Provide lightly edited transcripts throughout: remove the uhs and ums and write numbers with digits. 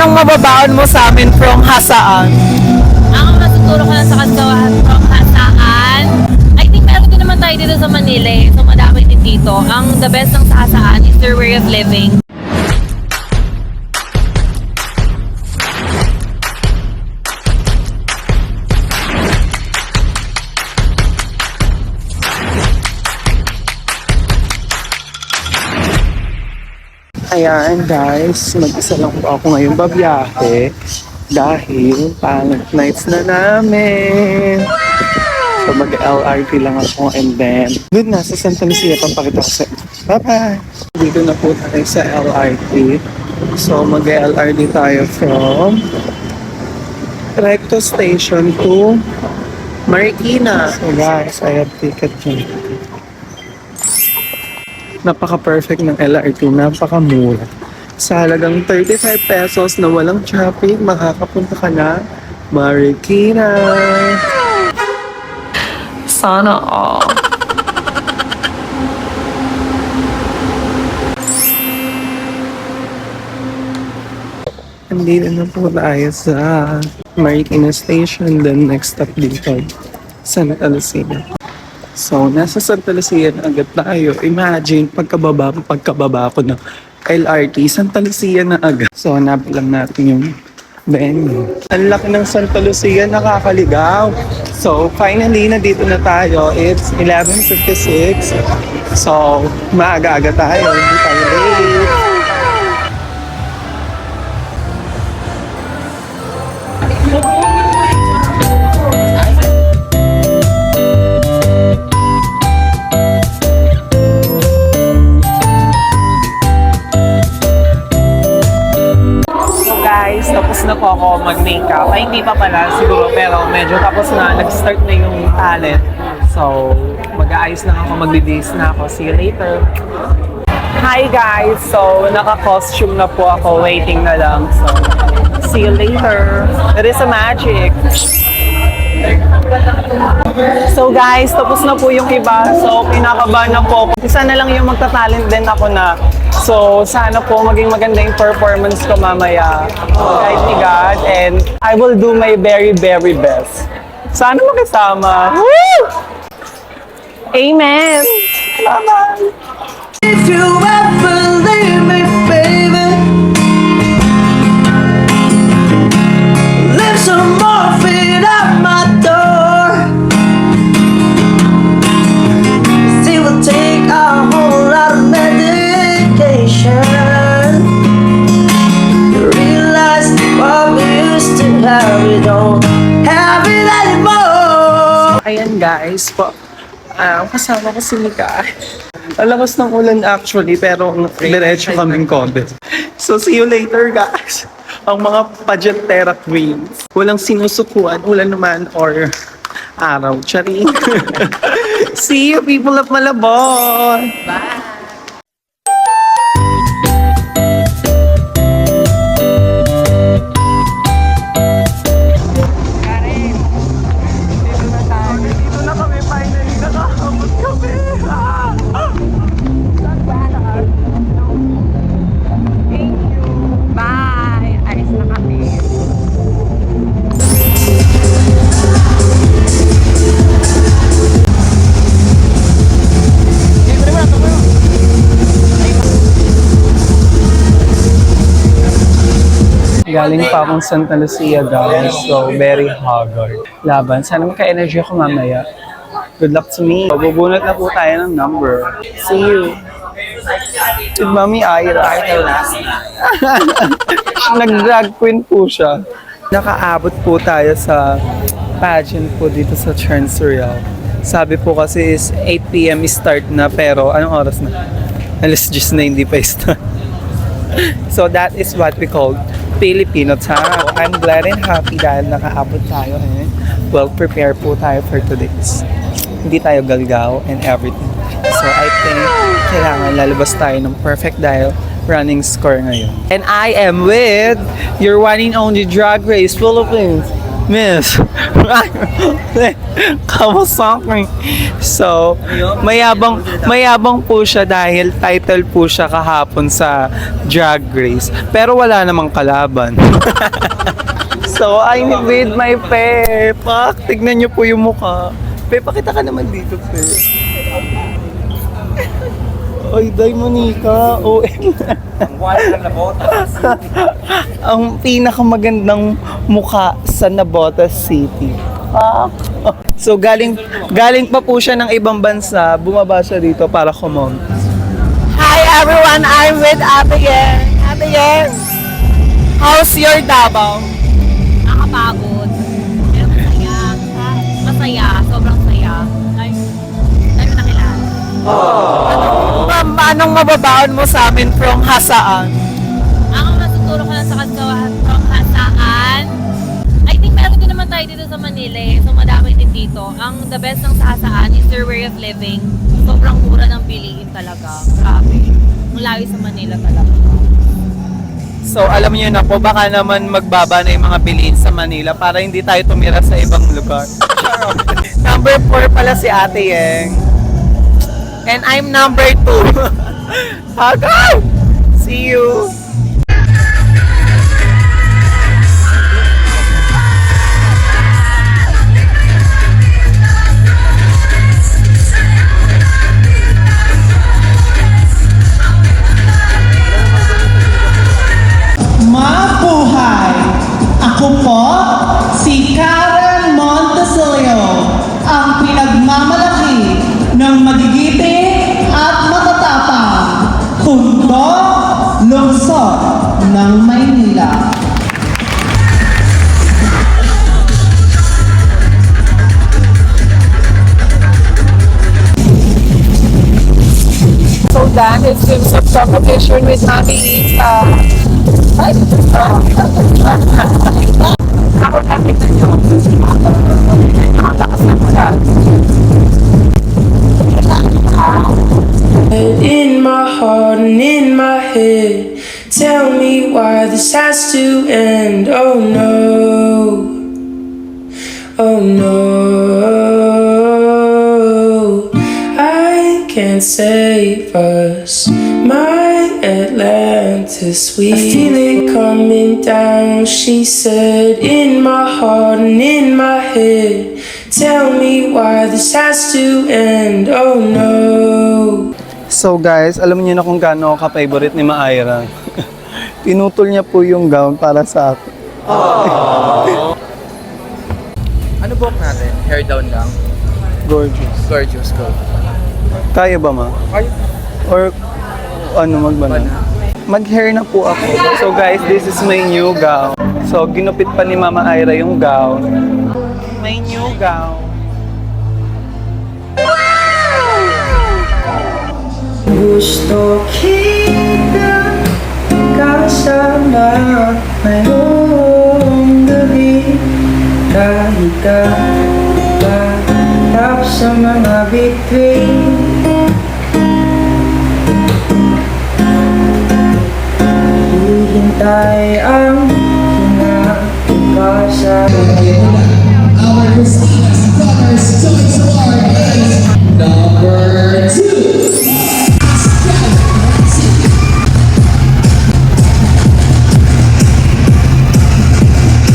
Anong mababaon mo sa amin from Hasaan? Ang matuturo ko lang sa Kasawahan from Hasaan, I think meron din naman tayo dito sa Manila eh. So madami din dito. Ang the best ng sa Hasaan is their way of living. Ayan guys, mag-isa lang po ako ngayon babiyahe dahil pangit nights na namin. So mag-LRT lang ako and then doon na sa Santa Lucia, papakita ko sa bye-bye! Dito na po tayo sa LRT. So mag-LRT tayo from Recto Station to Marikina. So guys, I have ticket dyan. Napaka-perfect ng LRT, napaka-mura. Sa halagang 35 pesos na walang traffic, makakapunta ka na Marikina. Sana all. Andito na po tayo sa Marikina Station, then next stop dito, Santa Lucia. So, nasa Santa Lucia na agad tayo. Imagine, pagkababa ko ng LRT, Santa Lucia na agad. So, hanap lang natin yung venue. Ang laki ng Santa Lucia, nakakaligaw. So, finally, nandito na tayo. It's 11:56. So, maaga-aga tayo. Hindi tayo late. Tapos na po ako mag-makeup. Ay, hindi pa pala siguro, pero medyo tapos na. Nag-start na yung talent. So, mag-aayos na ako, mag-release na ako. See you later. Hi guys! So, naka-costume na po ako. Waiting na lang. So, see you later. There is a magic. So guys, tapos na po yung iba. So, kinakabahan na po. Isa na lang yung magta-talent din ako na. So, sana po maging maganda yung performance ko mamaya. Guide me God. And I will do my very, very best. Sana makasama. Woo! Amen! Bye-bye! If you ever leave me, baby, leave some morphine at my door. It will take a whole lot of medication to realize what we used to have, we don't have it anymore. Ayan guys po. Kasama ko si Mika. Alakas ng ulan actually, pero diretso kaming konti. So see you later guys. Ang mga pageantera queens. Walang sinusukuan, ulan naman or araw. Charing. See you people of Malabon. Bye! Galing pa akong Santa Lucia guys, so very haggard. Laban, sana magka-energy ako mamaya. Good luck to me. Bubunot na po tayo ng number. See you. With Mami Ira. Nag-drag queen po siya. Nakaabot po tayo sa pageant po dito sa Transreal. Sabi po kasi is 8 PM start na, pero anong oras na? Alas 10 na hindi pa start. So that is what we call Filipino time. I'm glad and happy dahil nakaabot tayo and well prepared po tayo for today's. Hindi tayo galgaw and everything. So I think kailangan lalabas tayo ng perfect dahil running score ngayon. And I am with your one and only Drag Race Philippines, Miss. Kawasaki. So, mayabang po siya dahil title po siya kahapon sa Drag Race. Pero wala namang kalaban. So, I need my Pe. Pak, tignan niyo po yung mukha. Pe, pakita ka naman dito, Pe. Ay, Day Monica. OM. Ang pinakamagandang mukha sa Navotas City. So, galing pa po siya ng ibang bansa. Bumaba siya dito para kumon. Hi everyone, I'm with Ate Yen. Ate Yen, how's your Davao? Nakapagod. Pero masaya. Masaya. Sobrang saya. Ay, tayo nakilala. Anong mababaon mo sa amin from Hasaan? Ang natuturo ko lang sa Kagawahan from Hasaan. I think meron din naman tayo dito sa Manila eh. So madami din dito. Ang the best ng sa Hasaan is their way of living. Sobrang mura ng bilihin talaga. Grabe. Ang layo sa Manila talaga. So alam niyo na po, baka naman magbaba na yung mga bilihin sa Manila para hindi tayo tumira sa ibang lugar. Number 4 pala si Ate Yeng. And I'm number 2. Okay! See you! Mabuhay! Ako po, si Karen Montesilio, ang pinagmamalaki ng magigiting at matatapang Pundo, Lungsod ng Maynila. So Dan, it seems of competition with Mami Ita. Ay! Ako nakita niyo. Nakalakas na mula. In my heart and in my head, tell me why this has to end. Oh no, oh no, I can't save us, my Atlantis. We feel it coming down, she said. In my heart and in my head, tell me why this has to end. Oh no. So guys, alam niyo na kung gaano ako ka-favorite ni Maayra. Pinutol niya po yung gown para sa akin. Ano buhok natin? Hair down lang? Gorgeous. Gorgeous, go. Kaya ba ma? Ay, Or ano magbana? Mag-hair na po ako. So guys, this is my new gown. So ginupit pa ni Mama Ira yung gown. My new gown. Gusto kita kasama ngayong gabi. Kahit kaharap sa mga bituin, hihintay ang kinakasama. Our Christina's Brothers Choice Award is number 2.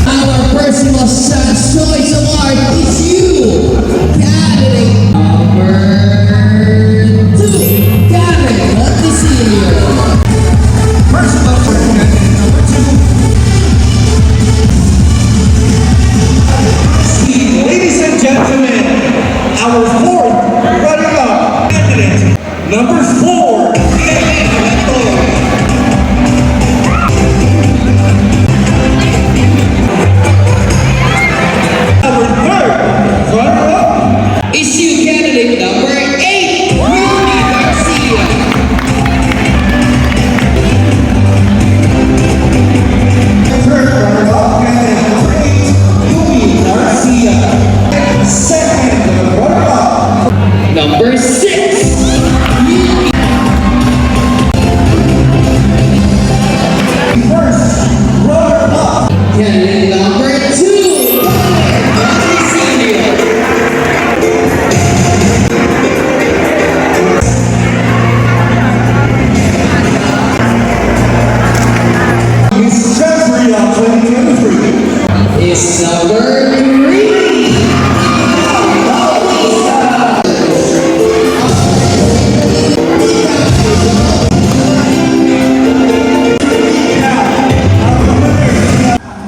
Our personal choice award is you, candidate number 2. Karen, let me see you. Personal candidate number 2. Ladies and gentlemen, our fourth runner-up candidate is number 3.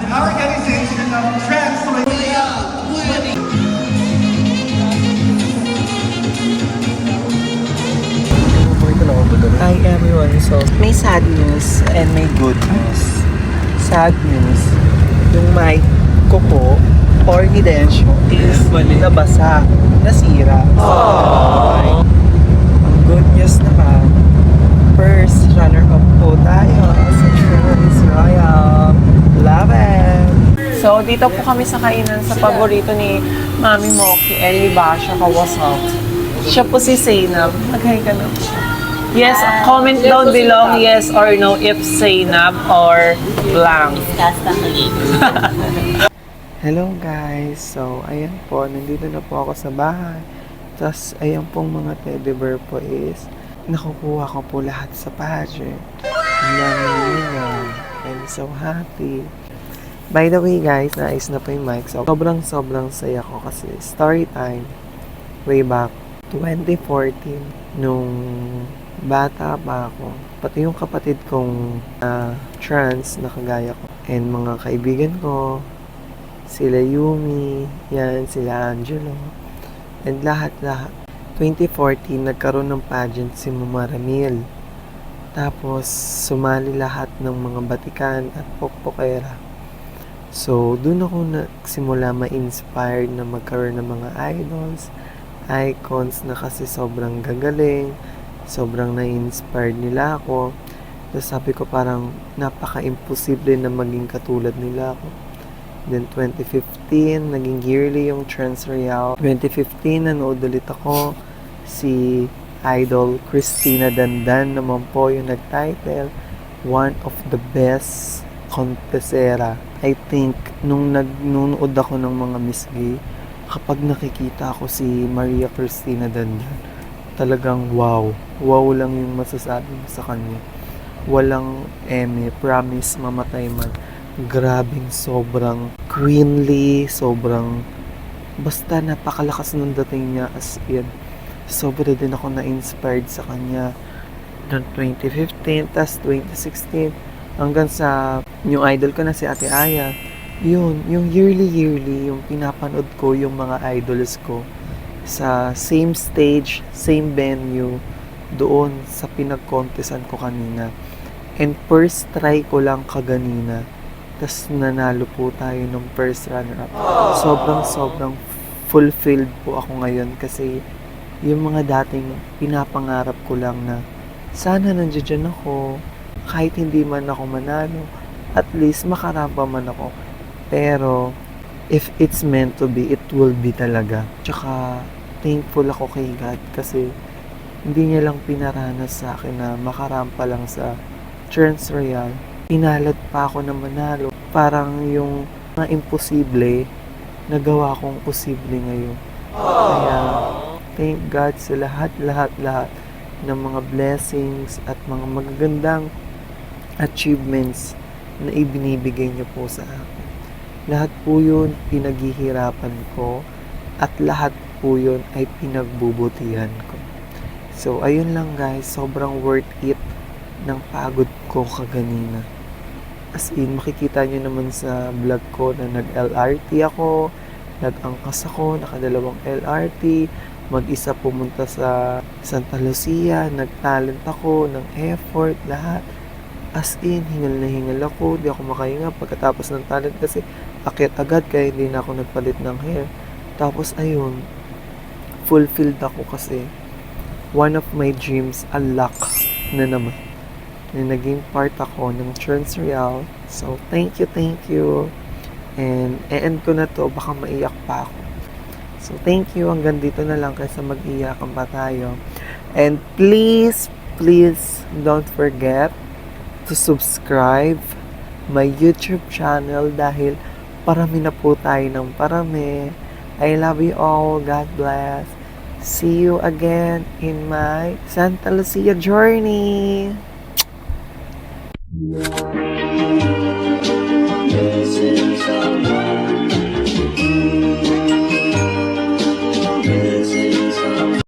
Organization of Translation. Hi everyone, so may sad news and may good news. Sad news, yung mic ko po or ni Densyo is nabasa, nasira. Aww. Ang good news naman, first runner-up po tayo sa Trans Royal. Love it! So dito po kami sa kainan sa paborito ni Mami Moki, Ellie Basha Kawasal. Siya po si Zainab. Mag-hi ka na. Yes, comment down below yes or no if Zainab or blank. Hello guys, so ayan po, nandito na po ako sa bahay. Tapos ayan pong mga teddy bear po is nakukuha ko po lahat sa pageant. Yummy. I'm so happy. By the way guys, naayos na po yung mic. So sobrang saya ko kasi story time way back 2014 nung bata pa ako. Pati yung kapatid kong trans na kagaya ko. And mga kaibigan ko, sila Yumi, yan, sila Angelo. And lahat. 2014, nagkaroon ng pageant si Mama Ramil. Tapos, sumali lahat ng mga batikan at pokpokera. So, dun ako nagsimula ma-inspired na magkaroon ng mga idols, icons na kasi sobrang gagaling, sobrang na-inspired nila ako. Tapos sabi ko parang napaka-imposible na maging katulad nila ako. Then 2015, naging yearly yung Trans Royal. 2015, nanood ulit ako. Si Idol Christina Dandan naman po yung nag-title. One of the best contestera. I think, nung nanonood ako ng mga Miss Gay, kapag nakikita ako si Maria Cristina Dandan, talagang wow lang yung masasabi mo sa kanya. Walang promise mamatay man. Grabing sobrang queenly, sobrang basta napakalakas ng dating niya as in. Sobra din ako na-inspired sa kanya noong 2015, tas 2016 hanggang sa yung idol ko na si Ate Aya. Yun, yung yearly yung pinapanood ko yung mga idols ko sa same stage, same venue, doon sa pinag-contesan ko kanina. And first try ko lang kaganina. Tas nanalo po tayo ng first runner-up. Sobrang fulfilled po ako ngayon kasi yung mga dating pinapangarap ko lang na sana nandiyan ako, kahit hindi man ako manalo, at least makarapa man ako. Pero if it's meant to be, it will be talaga. Tsaka thankful ako kay God kasi hindi niya lang pinaranas sa akin na makarampa lang sa Trans Royal. Pinalad pa ako na manalo. Parang yung mga imposible, nagawa kong posible ngayon. Kaya thank God sa lahat ng mga blessings at mga magagandang achievements na ibinibigay niyo po sa akin. Lahat po yun pinaghihirapan ko at lahat po yun ay pinagbubutihan ko. So, ayun lang guys, sobrang worth it ng pagod ko kaganina. As in, makikita nyo naman sa vlog ko na nag-LRT ako, nag-angkas ako, nakadalawang LRT, mag-isa pumunta sa Santa Lucia, nag-talent ako, ng effort, lahat. As in, hingal na hingal ako, di ako makahinga pagkatapos ng talent kasi akit agad kaya hindi na ako nagpalit ng hair. Tapos ayun, fulfilled ako kasi one of my dreams, unlock na naman. Na naging part ako ng Trans Royal. So, thank you. And e-end ko na to, baka maiyak pa ako. So, thank you. Hanggang dito na lang kaysa mag-iyakan pa tayo. And please, don't forget to subscribe my YouTube channel dahil parami na po tayo ng parami. I love you all. God bless. See you again in my Santa Lucia journey.